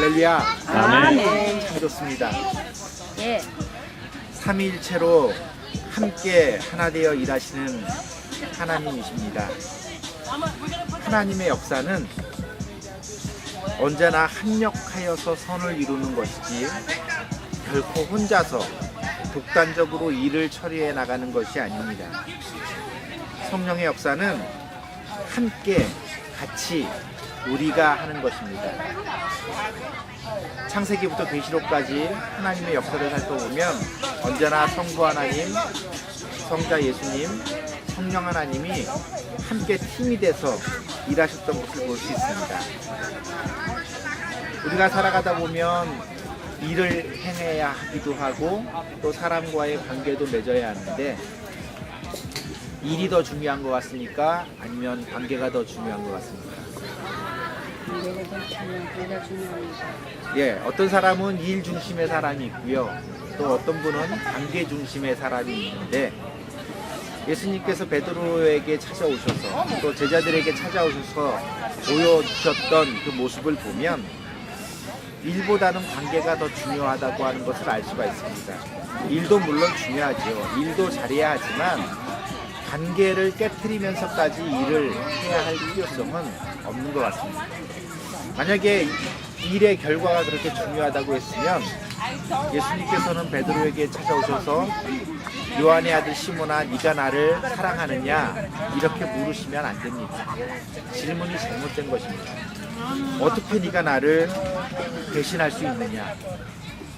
할렐루야. 아멘. 참 좋습니다. 예. 삼위일체로 함께 하나 되어 일하시는 하나님이십니다. 하나님의 역사는 언제나 합력하여서 선을 이루는 것이지 결코 혼자서 독단적으로 일을 처리해 나가는 것이 아닙니다. 성령의 역사는 함께 같이 우리가 하는 것입니다. 창세기부터 계시록까지 하나님의 역사를 살펴보면 언제나 성부 하나님, 성자 예수님, 성령 하나님이 함께 팀이 돼서 일하셨던 것을 볼 수 있습니다. 우리가 살아가다 보면 일을 행해야 하기도 하고 또 사람과의 관계도 맺어야 하는데 일이 더 중요한 것 같습니까? 아니면 관계가 더 중요한 것 같습니까? 관계가 중요합니다. 예, 어떤 사람은 일 중심의 사람이 있고요. 또 어떤 분은 관계 중심의 사람이 있는데 예수님께서 베드로에게 찾아오셔서 또 제자들에게 찾아오셔서 보여주셨던 그 모습을 보면 일보다는 관계가 더 중요하다고 하는 것을 알 수가 있습니다. 일도 물론 중요하죠. 일도 잘해야 하지만 관계를 깨트리면서까지 일을 해야 할 필요성은 없는 것 같습니다. 만약에 일의 결과가 그렇게 중요하다고 했으면 예수님께서는 베드로에게 찾아오셔서 요한의 아들 시몬아 네가 나를 사랑하느냐 이렇게 물으시면 안 됩니다. 질문이 잘못된 것입니다. 어떻게 네가 나를 배신할 수 있느냐,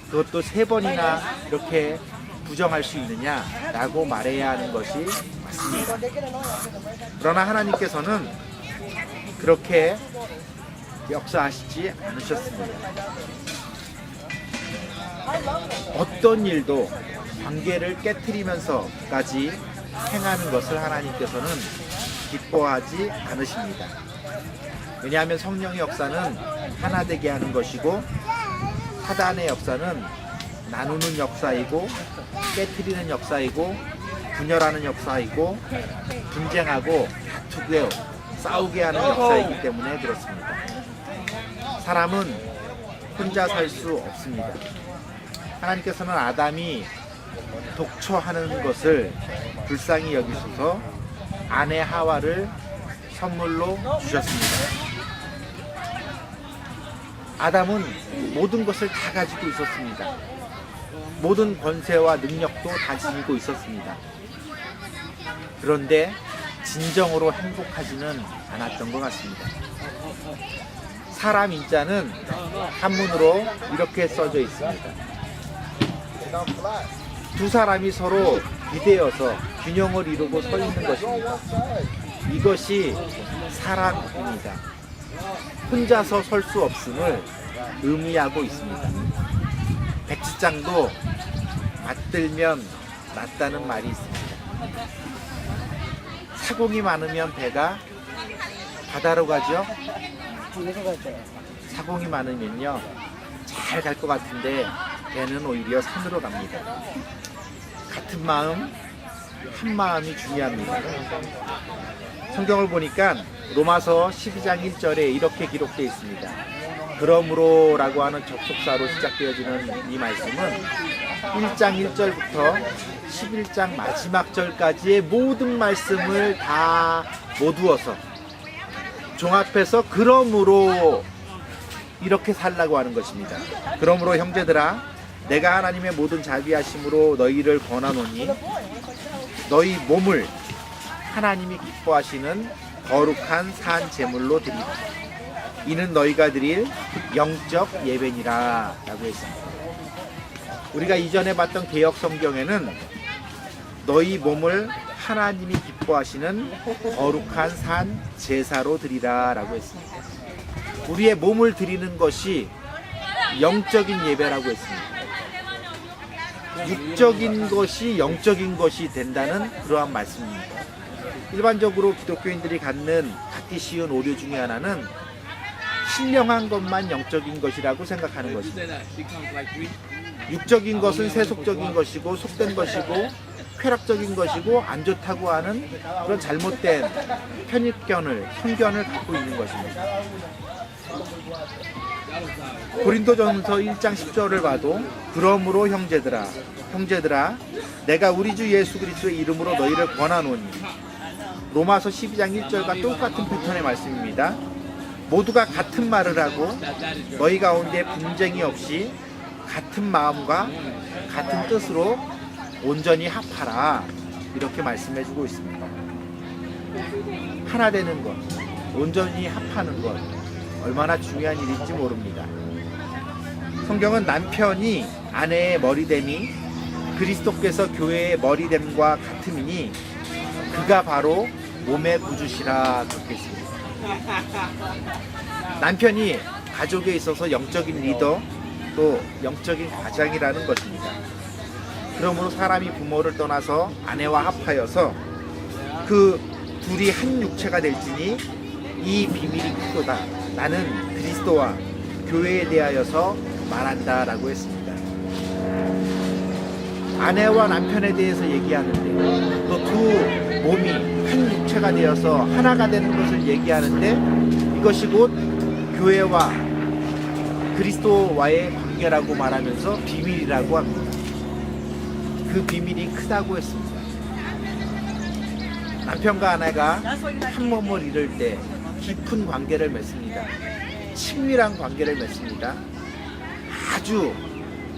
그것도 3번이나 이렇게 부정할 수 있느냐 라고 말해야 하는 것이 맞습니다. 그러나 하나님께서는 그렇게 역사하시지 않으셨습니다. 어떤 일도 관계를 깨트리면서까지 행하는 것을 하나님께서는 기뻐하지 않으십니다. 왜냐하면 성령의 역사는 하나 되게 하는 것이고 사단의 역사는 나누는 역사이고 깨트리는 역사이고 분열하는 역사이고 분쟁하고 다투게 싸우게 하는 역사이기 때문에 그렇습니다. 사람은 혼자 살 수 없습니다. 하나님께서는 아담이 독처하는 것을 불쌍히 여기셔서 아내 하와를 선물로 주셨습니다. 아담은 모든 것을 다 가지고 있었습니다. 모든 권세와 능력도 다 지니고 있었습니다. 그런데 진정으로 행복하지는 않았던 것 같습니다. 사람 인자는 한문으로 이렇게 써져 있습니다. 두 사람이 서로 비대어서 균형을 이루고 서 있는 것입니다. 이것이 사람입니다. 혼자서 설 수 없음을 의미하고 있습니다. 백지장도 맞들면 낫다는 말이 있습니다. 사공이 많으면 배가 바다로 가죠? 사공이 많으면요 잘 갈 것 같은데 배는 오히려 산으로 갑니다. 같은 마음, 한 마음이 중요합니다. 성경을 보니까 로마서 12장 1절에 이렇게 기록되어 있습니다. 그러므로 라고 하는 접속사로 시작되어지는 이 말씀은 1장 1절부터 11장 마지막 절까지의 모든 말씀을 다 모두어서 종합해서 그러므로 이렇게 살라고 하는 것입니다. 그러므로 형제들아 내가 하나님의 모든 자비하심으로 너희를 권하노니 너희 몸을 하나님이 기뻐하시는 거룩한 산 제물로 드리라. 이는 너희가 드릴 영적 예배니라 라고 했습니다. 우리가 이전에 봤던 개역 성경에는 너희 몸을 하나님이 기뻐하시는 거룩한 산 제사로 드리라 라고 했습니다. 우리의 몸을 드리는 것이 영적인 예배라고 했습니다. 육적인 것이 영적인 것이 된다는 그러한 말씀입니다. 일반적으로 기독교인들이 갖기 쉬운 오류 중에 하나는 신령한 것만 영적인 것이라고 생각하는 것입니다. 육적인 것은 세속적인 것이고 속된 것이고 쾌락적인 것이고 안 좋다고 하는 그런 잘못된 편견을 갖고 있는 것입니다. 고린도전서 1장 10절을 봐도 그러므로 형제들아 내가 우리 주 예수 그리스도의 이름으로 너희를 권하노니, 로마서 12장 1절과 똑같은 패턴의 말씀입니다. 모두가 같은 말을 하고 너희 가운데 분쟁이 없이 같은 마음과 같은 뜻으로 온전히 합하라, 이렇게 말씀해주고 있습니다. 하나 되는 것, 온전히 합하는 것, 얼마나 중요한 일인지 모릅니다. 성경은 남편이 아내의 머리됨이 그리스도께서 교회의 머리됨과 같음이니 그가 바로 몸의 구주시라, 그렇게 했습니다. 남편이 가족에 있어서 영적인 리더, 또 영적인 가장이라는 것입니다. 그러므로 사람이 부모를 떠나서 아내와 합하여서 그 둘이 한 육체가 될지니 이 비밀이 크도다. 나는 그리스도와 교회에 대하여서 말한다, 라고 했습니다. 아내와 남편에 대해서 얘기하는데, 또 두 몸이 한 육체가 되어서 하나가 되는 것을 얘기하는데, 이것이 곧 교회와 그리스도와의 관계라고 말하면서 비밀이라고 합니다. 그 비밀이 크다고 했습니다. 남편과 아내가 한 몸을 이룰 때 깊은 관계를 맺습니다. 친밀한 관계를 맺습니다. 아주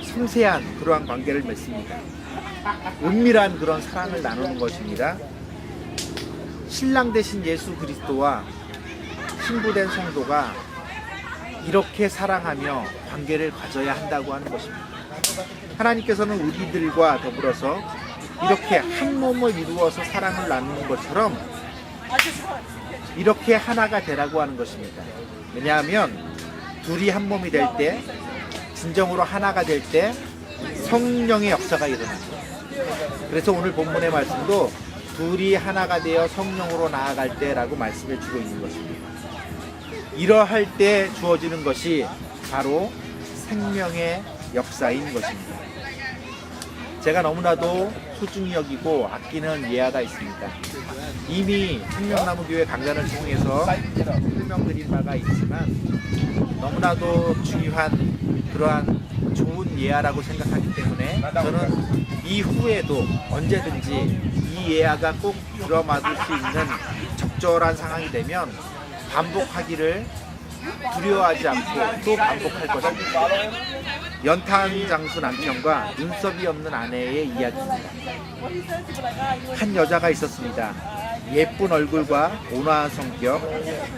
섬세한 그러한 관계를 맺습니다. 은밀한 그런 사랑을 나누는 것입니다. 신랑 되신 예수 그리스도와 신부된 성도가 이렇게 사랑하며 관계를 가져야 한다고 하는 것입니다. 하나님께서는 우리들과 더불어서 이렇게 한 몸을 이루어서 사랑을 나누는 것처럼 이렇게 하나가 되라고 하는 것입니다. 왜냐하면 둘이 한 몸이 될 때, 진정으로 하나가 될 때 성령의 역사가 일어납니다. 그래서 오늘 본문의 말씀도 둘이 하나가 되어 성령으로 나아갈 때라고 말씀해 주고 있는 것입니다. 이러할 때 주어지는 것이 바로 생명의 역사인 것입니다. 제가 너무나도 소중히 여기고 아끼는 예화가 있습니다. 이미 생명나무교회 강단을 통해서 설명드린 바가 있지만 너무나도 중요한 그러한 좋은 예화라고 생각하기 때문에 저는 이후에도 언제든지 이 예화가 꼭 들어맞을 수 있는 적절한 상황이 되면 반복하기를 두려워하지 않고 또 반복할 것입니다. 연탄 장수 남편과 눈썹이 없는 아내의 이야기입니다. 한 여자가 있었습니다. 예쁜 얼굴과 온화한 성격,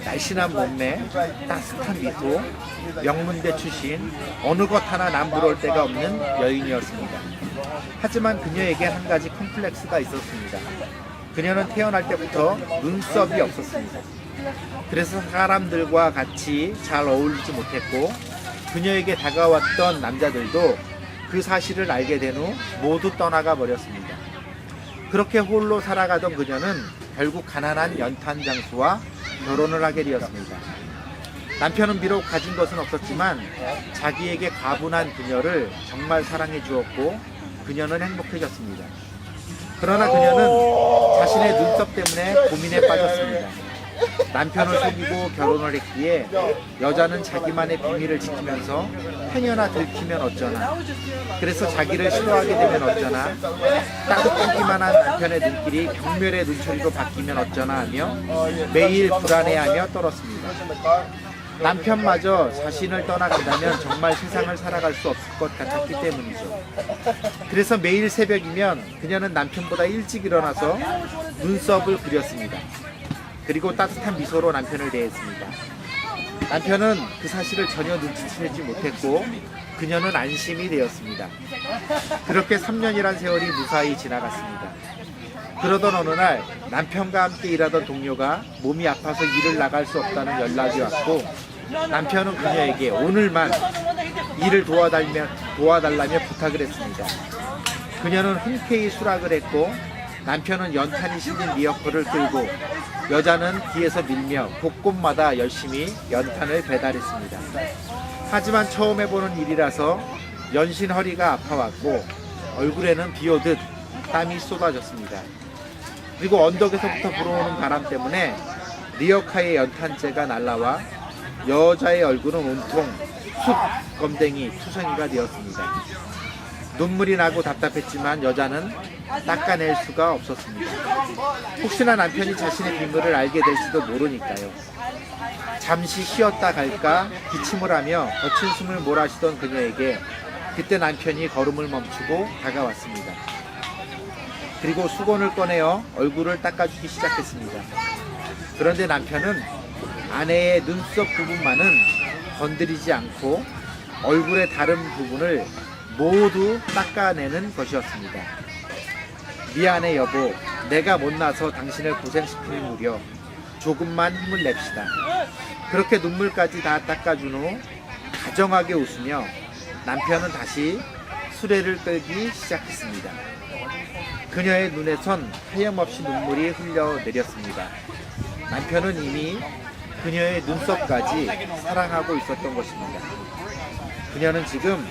날씬한 몸매, 따뜻한 미소, 명문대 출신, 어느 것 하나 남부러울 데가 없는 여인이었습니다. 하지만 그녀에게 한 가지 컴플렉스가 있었습니다. 그녀는 태어날 때부터 눈썹이 없었습니다. 그래서 사람들과 같이 잘 어울리지 못했고, 그녀에게 다가왔던 남자들도 그 사실을 알게 된 후 모두 떠나가 버렸습니다. 그렇게 홀로 살아가던 그녀는 결국 가난한 연탄 장수와 결혼을 하게 되었습니다. 남편은 비록 가진 것은 없었지만 자기에게 가분한 그녀를 정말 사랑해 주었고 그녀는 행복해졌습니다. 그러나 그녀는 자신의 눈썹 때문에 고민에 빠졌습니다. 남편을 속이고 결혼을 했기에 여자는 자기만의 비밀을 지키면서 행여나 들키면 어쩌나, 그래서 자기를 싫어하게 되면 어쩌나, 따뜻하기만 한 남편의 눈길이 경멸의 눈초리로 바뀌면 어쩌나 하며 매일 불안해하며 떨었습니다. 남편마저 자신을 떠나간다면 정말 세상을 살아갈 수 없을 것 같았기 때문이죠. 그래서 매일 새벽이면 그녀는 남편보다 일찍 일어나서 눈썹을 그렸습니다. 그리고 따뜻한 미소로 남편을 대했습니다. 남편은 그 사실을 전혀 눈치채지 못했고 그녀는 안심이 되었습니다. 그렇게 3년이란 세월이 무사히 지나갔습니다. 그러던 어느 날 남편과 함께 일하던 동료가 몸이 아파서 일을 나갈 수 없다는 연락이 왔고, 남편은 그녀에게 오늘만 일을 도와달라며 부탁을 했습니다. 그녀는 흔쾌히 수락을 했고, 남편은 연탄이 실린 리어커를 끌고 여자는 뒤에서 밀며 곳곳마다 열심히 연탄을 배달했습니다. 하지만 처음 해보는 일이라서 연신 허리가 아파왔고 얼굴에는 비 오듯 땀이 쏟아졌습니다. 그리고 언덕에서부터 불어오는 바람 때문에 리어카의 연탄재가 날라와 여자의 얼굴은 온통 숯 검댕이 투성이가 되었습니다. 눈물이 나고 답답했지만 여자는 닦아낼 수가 없었습니다. 혹시나 남편이 자신의 비밀을 알게 될지도 모르니까요. 잠시 쉬었다 갈까 기침을 하며 거친 숨을 몰아쉬던 그녀에게 그때 남편이 걸음을 멈추고 다가왔습니다. 그리고 수건을 꺼내어 얼굴을 닦아주기 시작했습니다. 그런데 남편은 아내의 눈썹 부분만은 건드리지 않고 얼굴의 다른 부분을 모두 닦아내는 것이었습니다. 미안해 여보, 내가 못나서 당신을 고생시킬 무려 조금만 힘을 냅시다. 그렇게 눈물까지 다 닦아준 후 다정하게 웃으며 남편은 다시 수레를 끌기 시작했습니다. 그녀의 눈에선 하염없이 눈물이 흘러내렸습니다. 남편은 이미 그녀의 눈썹까지 사랑하고 있었던 것입니다. 그녀는 지금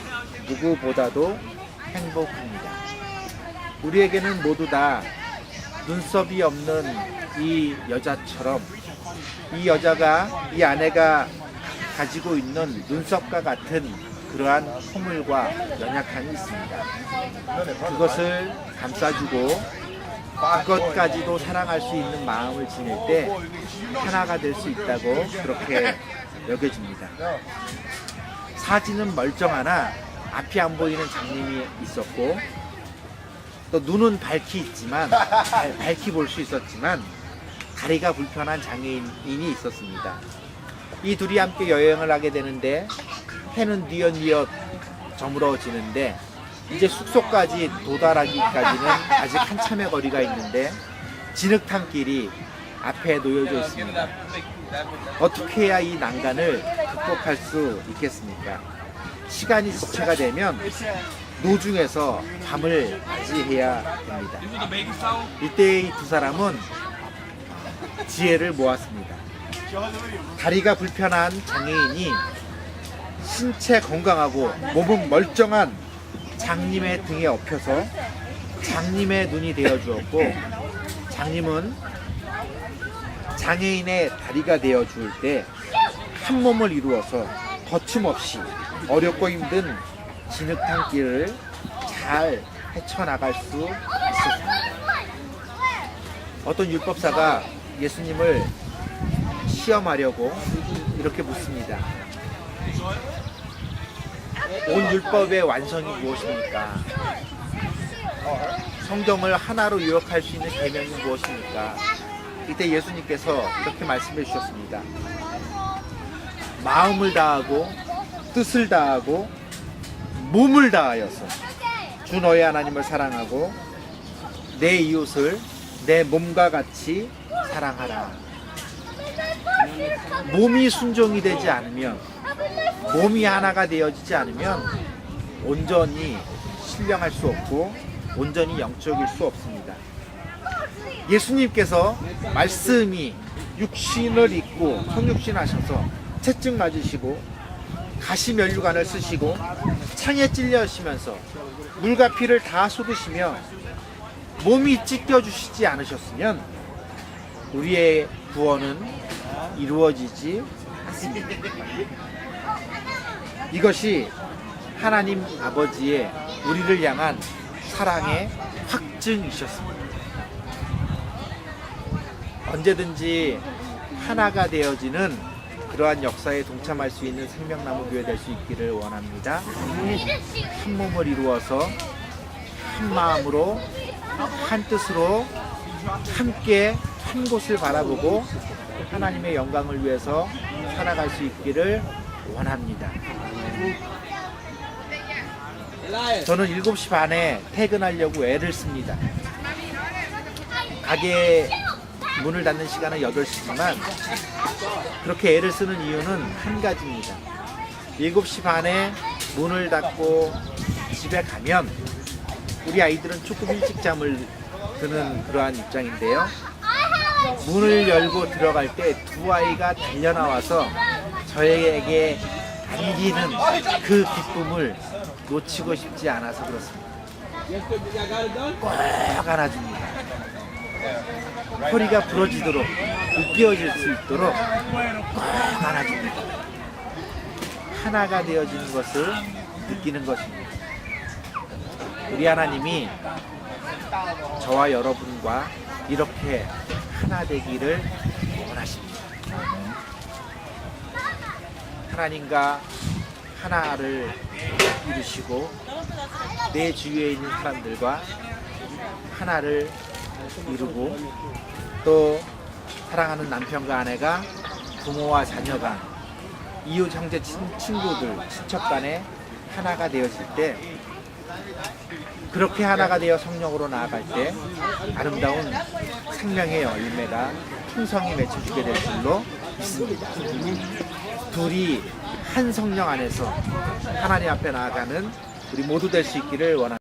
누구보다도 행복합니다. 우리에게는 모두 다 눈썹이 없는 이 여자처럼 이 여자가 이 아내가 가지고 있는 눈썹과 같은 그러한 허물과 연약함이 있습니다. 그것을 감싸주고 그것까지도 사랑할 수 있는 마음을 지닐 때 하나가 될 수 있다고 그렇게 여겨집니다. 사진은 멀쩡하나 앞이 안 보이는 장님이 있었고 또 눈은 밝히 있지만 밝히 볼 수 있었지만 다리가 불편한 장애인이 있었습니다. 이 둘이 함께 여행을 하게 되는데 해는 뉘엿뉘엿 저물어지는데 이제 숙소까지 도달하기까지는 아직 한참의 거리가 있는데 진흙탕길이 앞에 놓여져 있습니다. 어떻게 해야 이 난간을 극복할 수 있겠습니까? 시간이 지체가 되면 노중에서 밤을 맞이해야 됩니다. 이때 이 두 사람은 지혜를 모았습니다. 다리가 불편한 장애인이 신체 건강하고 몸은 멀쩡한 장님의 등에 엎혀서 장님의 눈이 되어 주었고 장님은 장애인의 다리가 되어 줄 때 한 몸을 이루어서 거침없이 어렵고 힘든 진흙탕길을 잘 헤쳐나갈 수 있었습니다. 어떤 율법사가 예수님을 시험하려고 이렇게 묻습니다. 온 율법의 완성이 무엇입니까? 성경을 하나로 요약할 수 있는 계명이 무엇입니까? 이때 예수님께서 이렇게 말씀해 주셨습니다. 마음을 다하고 뜻을 다하고 몸을 다하여서 주 너의 하나님을 사랑하고 내 이웃을 내 몸과 같이 사랑하라. 몸이 순종이 되지 않으면 몸이 하나가 되어지지 않으면 온전히 신령할 수 없고 온전히 영적일 수 없습니다. 예수님께서 말씀이 육신을 입고 성육신 하셔서 채증 맞으시고 가시면류관을 쓰시고 창에 찔려시면서 물과 피를 다 쏟으시며 몸이 찢겨주시지 않으셨으면 우리의 구원은 이루어지지 않습니다. 이것이 하나님 아버지의 우리를 향한 사랑의 확증이셨습니다. 언제든지 하나가 되어지는 그러한 역사에 동참할 수 있는 생명나무 교회 될 수 있기를 원합니다. 한 몸을 이루어서 한 마음으로 한 뜻으로 함께 한 곳을 바라보고 하나님의 영광을 위해서 살아갈 수 있기를 원합니다. 저는 7시 반에 퇴근하려고 애를 씁니다. 가게 문을 닫는 시간은 8시지만 그렇게 애를 쓰는 이유는 한 가지입니다. 7시 반에 문을 닫고 집에 가면 우리 아이들은 조금 일찍 잠을 드는 그러한 입장인데요. 문을 열고 들어갈 때 두 아이가 달려나와서 저에게 안기는 그 기쁨을 놓치고 싶지 않아서 그렇습니다. 꼭 안아줍니다. 허리가 부러지도록 으깨어질 수 있도록 꼭 안아줍니다. 하나가 되어지는 것을 느끼는 것입니다. 우리 하나님이 저와 여러분과 이렇게 하나 되기를 원하십니다. 하나님과 하나를 이루시고 내 주위에 있는 사람들과 하나를 이루고 또 사랑하는 남편과 아내가 부모와 자녀가 이웃 형제 친구들 친척 간에 하나가 되어질 때 그렇게 하나가 되어 성령으로 나아갈 때 아름다운 생명의 열매가 풍성히 맺혀지게 될 줄로 믿습니다. 둘이 한 성령 안에서 하나님 앞에 나아가는 우리 모두 될 수 있기를 원합니다.